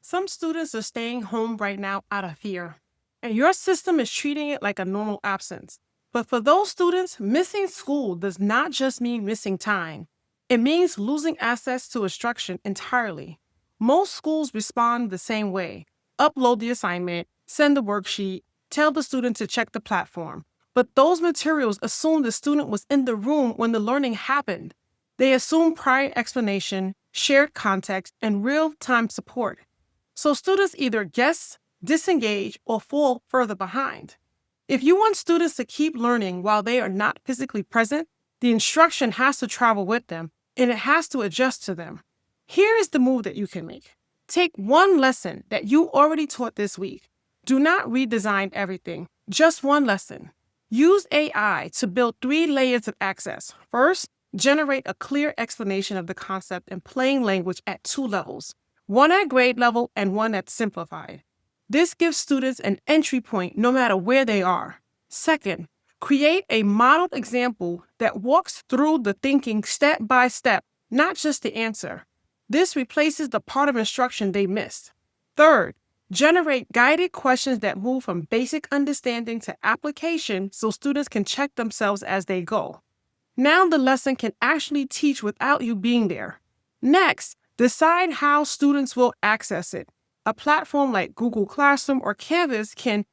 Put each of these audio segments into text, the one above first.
Some students are staying home right now out of fear, and your system is treating it like a normal absence. But for those students, missing school does not just mean missing time. It means losing access to instruction entirely. Most schools respond the same way. Upload the assignment, send the worksheet, tell the student to check the platform. But those materials assume the student was in the room when the learning happened. They assume prior explanation, shared context, and real-time support. So students either guess, disengage, or fall further behind. If you want students to keep learning while they are not physically present, the instruction has to travel with them, and it has to adjust to them. Here is the move that you can make. Take one lesson that you already taught this week. Do not redesign everything, just one lesson. Use AI to build 3 layers of access. First, generate a clear explanation of the concept in plain language at 2 levels, one at grade level and one at simplified. This gives students an entry point no matter where they are. Second, create a modeled example that walks through the thinking step by step, not just the answer. This replaces the part of instruction they missed. Third, generate guided questions that move from basic understanding to application so students can check themselves as they go. Now the lesson can actually teach without you being there. Next, decide how students will access it. A platform like Google Classroom or Canvas can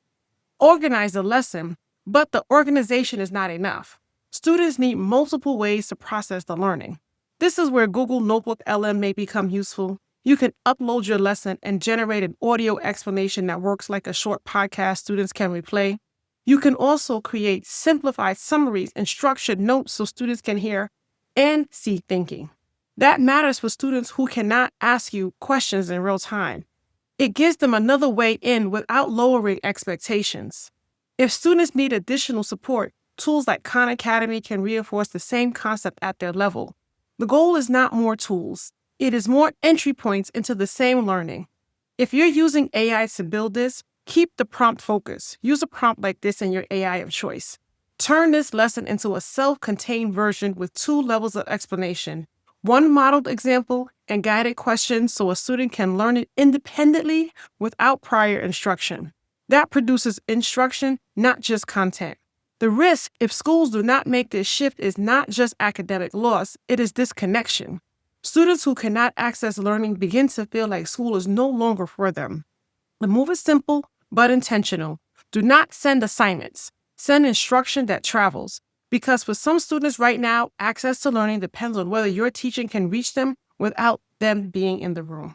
organize the lesson, but the organization is not enough. Students need multiple ways to process the learning. This is where Google Notebook LM may become useful. You can upload your lesson and generate an audio explanation that works like a short podcast students can replay. You can also create simplified summaries and structured notes so students can hear and see thinking. That matters for students who cannot ask you questions in real time. It gives them another way in without lowering expectations. If students need additional support, tools like Khan Academy can reinforce the same concept at their level. The goal is not more tools. It is more entry points into the same learning. If you're using AI to build this, keep the prompt focus. Use a prompt like this in your AI of choice. Turn this lesson into a self-contained version with 2 levels of explanation, one modeled example and guided questions so a student can learn it independently without prior instruction. That produces instruction, not just content. The risk if schools do not make this shift is not just academic loss, it is disconnection. Students who cannot access learning begin to feel like school is no longer for them. The move is simple, but intentional. Do not send assignments. Send instruction that travels. Because for some students right now, access to learning depends on whether your teaching can reach them without them being in the room.